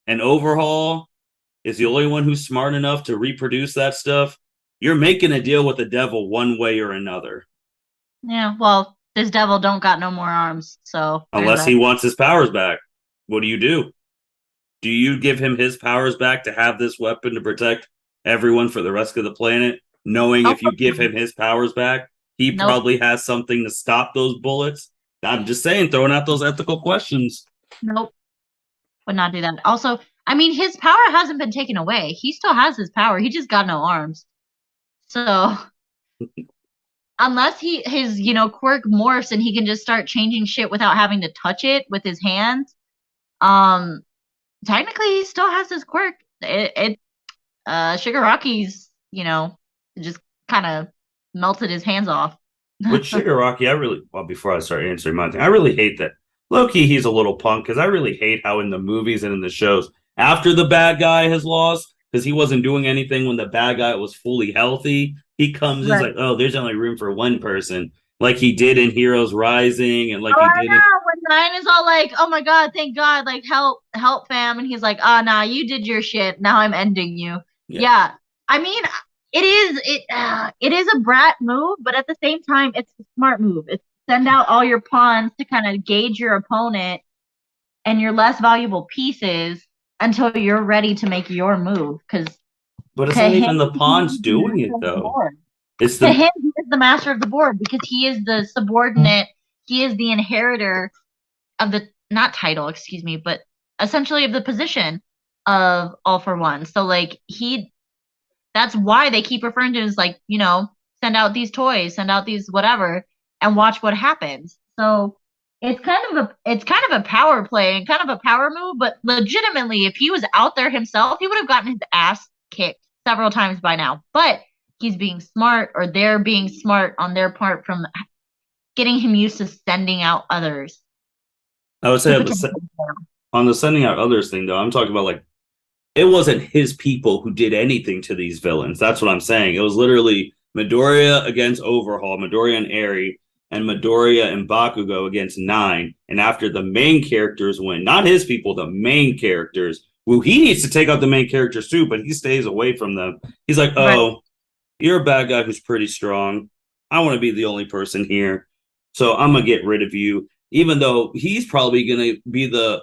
and Overhaul is the only one who's smart enough to reproduce that stuff, you're making a deal with the devil one way or another. Yeah, well, this devil don't got no more arms, so Unless he wants his powers back. What do? Do you give him his powers back to have this weapon to protect everyone for the rest of the planet, knowing if you give him his powers back, he probably has something to stop those bullets? I'm just saying, throwing out those ethical questions. Nope. Would not do that. Also, I mean, his power hasn't been taken away. He still has his power. He just got no arms. So unless his quirk morphs and he can just start changing shit without having to touch it with his hands, technically he still has his quirk. Shigaraki's, just kind of melted his hands off. With Shigaraki, before I start answering my thing, I really hate that. Low-key, he's a little punk because I really hate how in the movies and in the shows, after the bad guy has lost, because he wasn't doing anything when the bad guy was fully healthy, he comes and he's like, oh, there's only room for one person, like he did in Heroes Rising, and like he did when Ryan is all like, oh my god, thank God, like help fam, and he's like, oh nah, you did your shit, now I'm ending you. Yeah. I mean, it is a brat move, but at the same time, it's a smart move. It's send out all your pawns to kind of gauge your opponent and your less valuable pieces until you're ready to make your move. But it's not even the pawns doing it though. It's to him, he is the master of the board because he is the subordinate. He is the inheritor of the not title, excuse me, but essentially of the position of All for One. So like that's why they keep referring to him as like, send out these toys, send out these whatever, and watch what happens. So it's kind of a power play and kind of a power move, but legitimately, if he was out there himself, he would have gotten his ass kicked several times by now. But he's being smart or they're being smart on their part from getting him used to sending out others I would to say potentially fail. on the sending out others thing, though, I'm talking about like it wasn't his people who did anything to these villains. That's what I'm saying. It was literally Midoriya against Overhaul, Midoriya and Eri, and Midoriya and Bakugo against Nine. And after the main characters win, not his people, the main characters, well, he needs to take out the main characters too, but he stays away from them. He's like, Right. oh, you're a bad guy who's pretty strong. I want to be the only person here. So I'm going to get rid of you, even though he's probably going to be the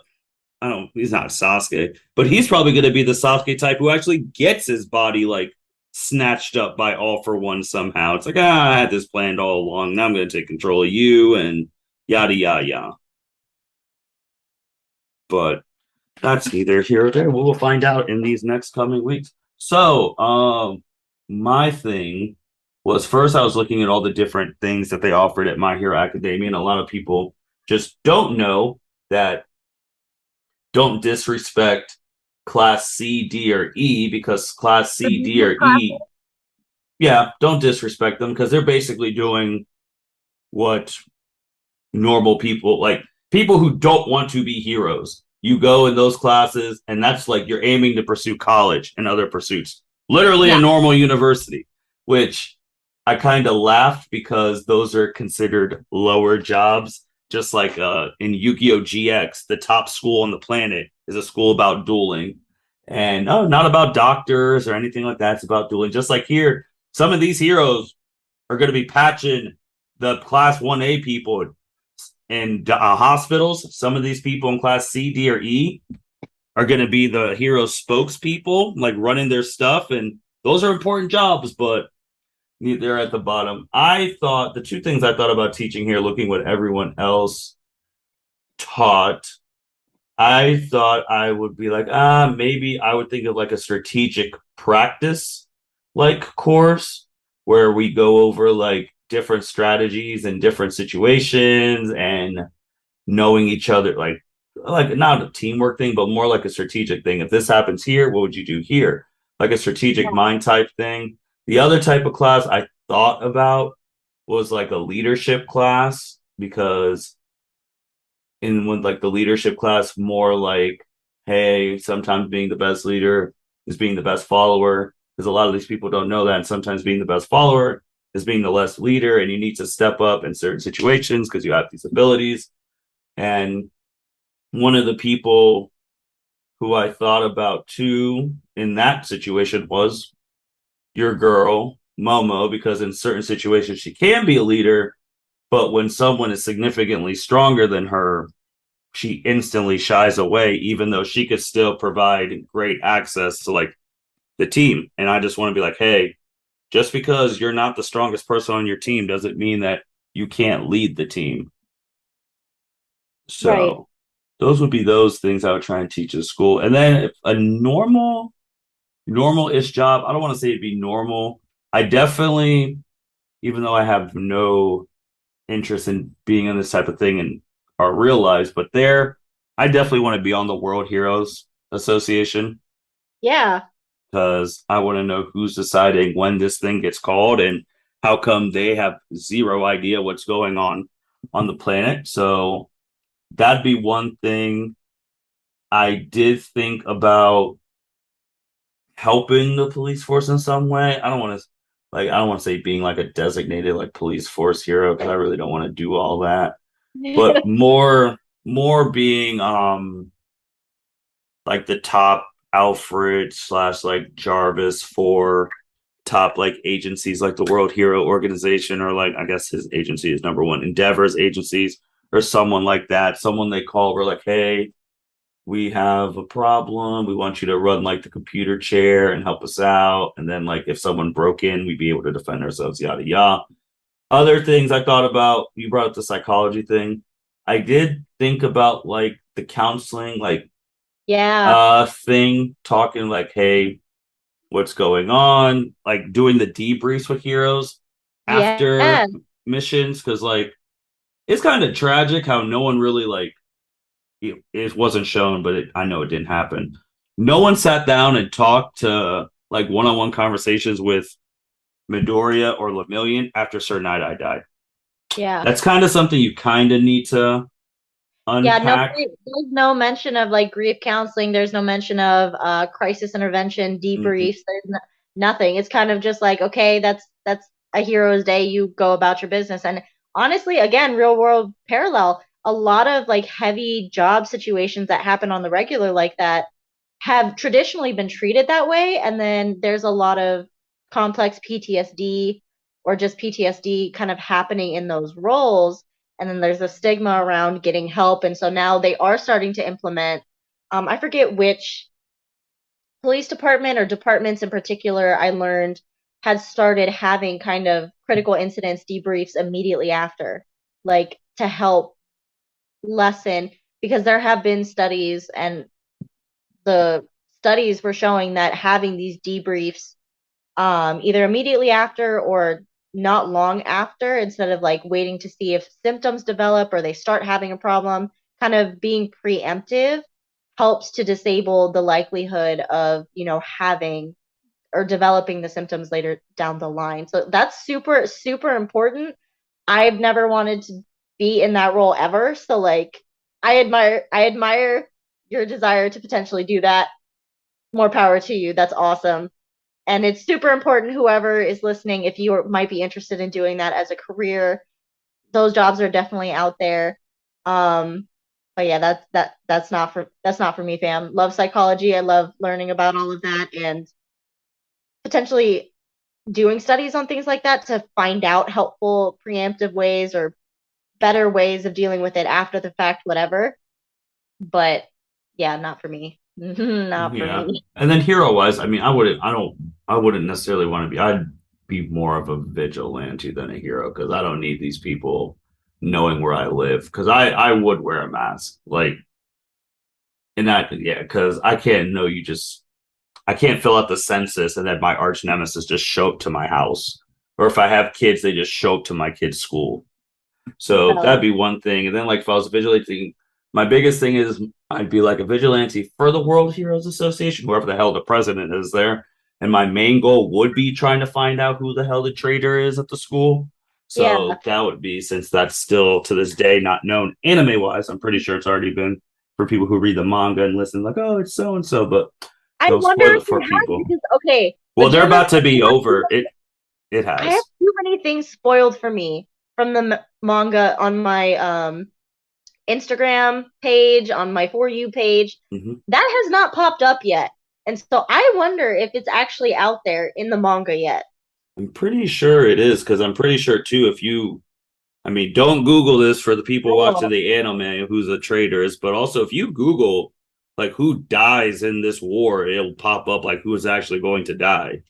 I don't. He's not Sasuke, but he's probably going to be the Sasuke type who actually gets his body like snatched up by All for One somehow. It's like I had this planned all along. Now I'm going to take control of you and yada yada yada. But that's neither here or there. We will find out in these next coming weeks. So, my thing was first I was looking at all the different things that they offered at My Hero Academia, and a lot of people just don't know that don't disrespect class C, D, or E because class The C, D, business or class. E, yeah, don't disrespect them because they're basically doing what normal people like people who don't want to be heroes. You go in those classes, and that's like you're aiming to pursue college and other pursuits, literally a Yeah. normal university, which I kind of laughed because those are considered lower jobs. Just like in Yu-Gi-Oh! GX, the top school on the planet is a school about dueling. And not about doctors or anything like that. It's about dueling. Just like here, some of these heroes are going to be patching the class 1A people in hospitals. Some of these people in class C, D, or E are going to be the hero spokespeople, like running their stuff. And those are important jobs, but they're at the bottom. I thought the two things I thought about teaching here, looking what everyone else taught, I thought I would be like, maybe I would think of like a strategic practice like course where we go over like different strategies and different situations and knowing each other, like not a teamwork thing, but more like a strategic thing. If this happens here, what would you do here? Like a strategic Yeah. mind type thing. The other type of class I thought about was like a leadership class because in with like the leadership class, more like, hey, sometimes being the best leader is being the best follower. Because a lot of these people don't know that. And sometimes being the best follower is being the less leader, and you need to step up in certain situations because you have these abilities. And one of the people who I thought about too in that situation was your girl, Momo, because in certain situations she can be a leader, but when someone is significantly stronger than her, she instantly shies away, even though she could still provide great access to like the team. And I just want to be like, hey, just because you're not the strongest person on your team doesn't mean that you can't lead the team. Right. So those would be those things I would try and teach at school. And then if a normal-ish job, I don't want to say it'd be normal. I definitely, even though I have no interest in being in this type of thing in our real lives, but there, I definitely want to be on the World Heroes Association Yeah. because I want to know who's deciding when this thing gets called and how come they have zero idea what's going on the planet. So that'd be one thing. I did think about helping the police force in some way. I don't want to say being like a designated like police force hero because I really don't want to do all that. But more being like the top Alfred slash like Jarvis for top like agencies like the World Hero Organization or like I guess his agency is number one, Endeavor's agencies or someone like that. Someone they call, we're like, hey, we have a problem. We want you to run like the computer chair and help us out. And then like if someone broke in, we'd be able to defend ourselves, yada yada. Other things I thought about, you brought up the psychology thing. I did think about like the counseling, like Yeah. thing, talking like, hey, what's going on? Like doing the debriefs with heroes Yeah. after missions, because like it's kind of tragic how no one really like it wasn't shown, but I know it didn't happen. No one sat down and talked to like one-on-one conversations with Midoriya or Lemillion after Sir Night-Eye died. Yeah. That's kind of something you kind of need to Yeah, unpack. there's no mention of like grief counseling. There's no mention of crisis intervention, Mm-hmm. debriefs. There's nothing. It's kind of just like, okay, that's a hero's day. You go about your business. And honestly, again, real world parallel. A lot of like heavy job situations that happen on the regular like that have traditionally been treated that way. And then there's a lot of complex PTSD or just PTSD kind of happening in those roles. And then there's a stigma around getting help. And so now they are starting to implement, I forget which police department or departments in particular, I learned had started having kind of critical incidents debriefs immediately after, like to help lessen, because there have been studies and the studies were showing that having these debriefs either immediately after or not long after, instead of like waiting to see if symptoms develop or they start having a problem, kind of being preemptive helps to disable the likelihood of, having or developing the symptoms later down the line. So that's super, super important. I've never wanted to be in that role ever. So like I admire your desire to potentially do that. More power to you. That's awesome. And it's super important, whoever is listening, if you might be interested in doing that as a career, those jobs are definitely out there. But yeah, that's not for me, fam. Love psychology. I love learning about all of that and potentially doing studies on things like that to find out helpful preemptive ways or better ways of dealing with it after the fact, whatever. But yeah, not for me. Not for Yeah. me. And then hero wise, I mean, I wouldn't necessarily want to be, I'd be more of a vigilante than a hero because I don't need these people knowing where I live because I would wear a mask. Like, and that, yeah, because I can't know you just, I can't fill out the census and then my arch nemesis just show up to my house. Or if I have kids, they just show up to my kid's school. So No. that'd be one thing. And then like if I was a vigilante, my biggest thing is I'd be like a vigilante for the World Heroes Association, whoever the hell the president is there. And my main goal would be trying to find out who the hell the traitor is at the school. Yeah. So that would be, since that's still to this day not known anime wise, I'm pretty sure it's already been for people who read the manga and listen, like, oh, it's so and so, but I don't wonder spoil if it it for has people. because okay, Well, they're about legitimately to be over. It I have has. too many things spoiled for me from the manga on my Instagram page, on my For You page. Mhm. That has not popped up yet. And so I wonder if it's actually out there in the manga yet. I'm pretty sure it is because I'm pretty sure too. If you, I mean, don't Google this for the people watching Oh. the anime who's a traitor is, but also if you Google like who dies in this war, it'll pop up like who is actually going to die.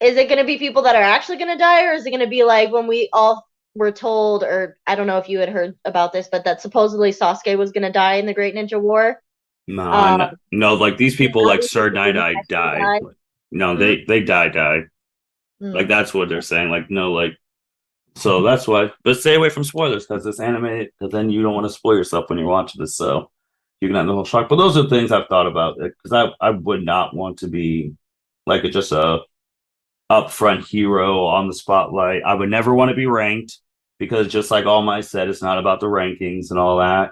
Is it going to be people that are actually going to die, or is it going to be like when we all were told, or I don't know if you had heard about this, but that supposedly Sasuke was going to die in the Great Ninja War? Nah, Um, no, no, like these people like Obviously, Sir he Night didn't Eye actually die. die. No, Hmm? they die. Like Hmm. that's what they're saying. Like no, like so that's why. But stay away from spoilers because this anime, because then you don't want to spoil yourself when you're watching this. So you can have the whole shock. But those are things I've thought about because I would not want to be like just a upfront hero on the spotlight. I would never want to be ranked because just like All Might said, it's not about the rankings and all that.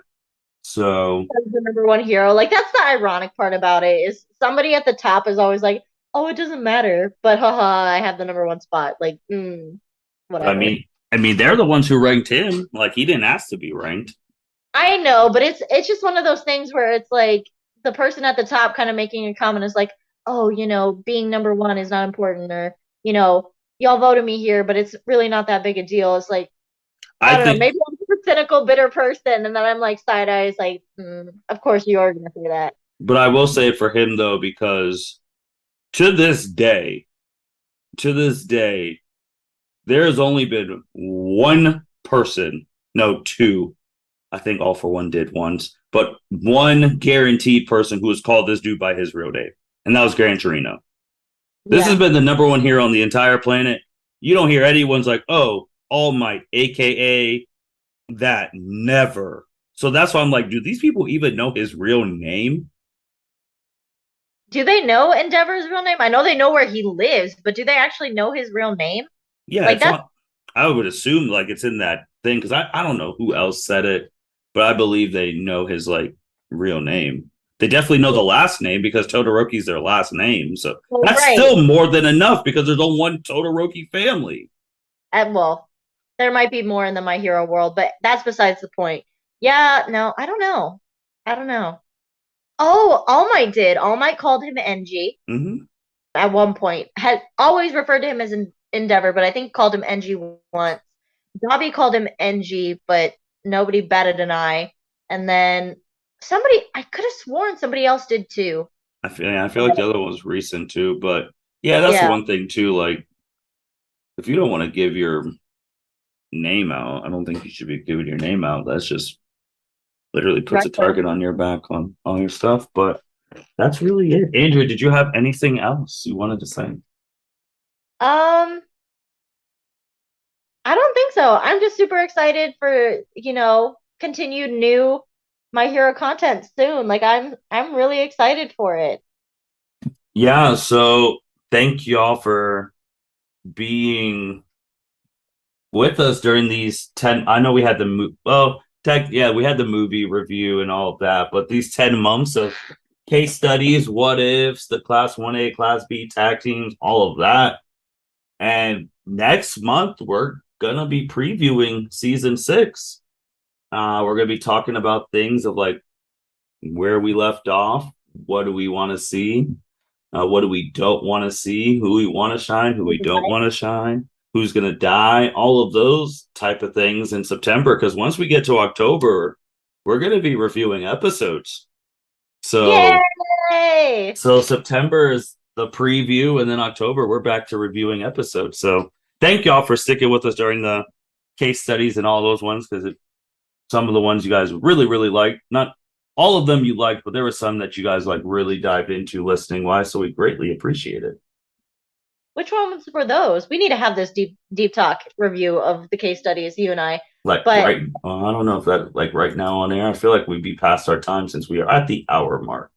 So The number one hero. Like that's the ironic part about it is somebody at the top is always like, "Oh, it doesn't matter," but haha, I have the number one spot. Like, but I whatever. mean I mean they're the ones who ranked him. Like he didn't ask to be ranked. I know, but it's just one of those things where it's like the person at the top kind of making a comment is like, "Oh, being number one is not important," or y'all voted me here, but it's really not that big a deal. It's like I I don't know, think maybe I'm just a cynical, bitter person, and then I'm like side eyes, like, of course you are gonna say that. but I will say it for him though, because to this day, to this day, there has only been one person, no, two. I think All for One did once, but one guaranteed person who was called this dude by his real name, and that was Gran Torino. This has Yeah. been the number one hero on the entire planet. You don't hear anyone's like, oh, All Might, aka that. Never. So that's why I'm like, do these people even know his real name? Do they know Endeavor's real name? I know they know where he lives, but do they actually know his real name? Yeah, Like it's that's on. I would assume like it's in that thing because I don't know who else said it, but I believe they know his like real name. They definitely know the last name because Todoroki's their last name. So that's right. still more than enough because there's only one Todoroki family. And well, there might be more in the My Hero world, but that's besides the point. Yeah, no, I don't know. I don't know. Oh, All Might did. All Might called him NG Hmm. at one point. Had always referred to him as Endeavor, but I think called him NG once. Dobby called him NG, but nobody batted an eye. And then somebody, I could have sworn somebody else did too. I feel like the other one was recent too, but yeah, that's the Yeah, one thing too. Like if you don't want to give your name out, I don't think you should be giving your name out. That's just literally puts a right. target on your back on all your stuff. But that's really it. Andrew, did you have anything else you wanted to say? Um, I don't think so. I'm just super excited for, continued new My Hero content soon. Like I'm really excited for it. Yeah, so thank y'all for being with us during these 10. I know we had the we had the movie review and all of that, but these 10 months of case studies, what ifs, the class 1A, class B tag teams, all of that. And next month we're gonna be previewing season 6. We're gonna be talking about things of like where we left off, what do we want to see, what do we don't want to see, who we want to shine, who we don't want to shine, who's going to die, all of those type of things in September. Because once we get to October, we're going to be reviewing episodes. So, Yay! so September is the preview, and then October we're back to reviewing episodes. So, thank y'all for sticking with us during the case studies and all those ones because some of the ones you guys really, really liked. Not all of them you liked, but there were some that you guys like really dived into listening wise. So we greatly appreciate it. Which ones were those? We need to have this deep talk review of the case studies, you and I. Like But right, I don't know if that like right now on air. I feel like we'd be past our time since we are at the hour mark.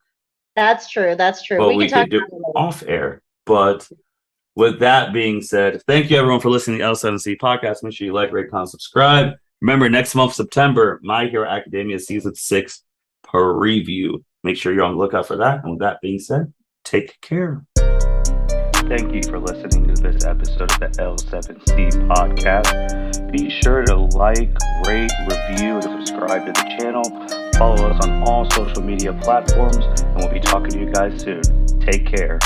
that's true. That's true. But We we could talk could do about it later. off air. But with that being said, thank you everyone for listening to L7C podcast. Make sure you like, rate, comment, subscribe. Remember, next month, September, My Hero Academia season 6 preview. Make sure you're on the lookout for that. And with that being said, take care. Thank you for listening to this episode of the L7C podcast. Be sure to like, rate, review, and subscribe to the channel. Follow us on all social media platforms, and we'll be talking to you guys soon. Take care.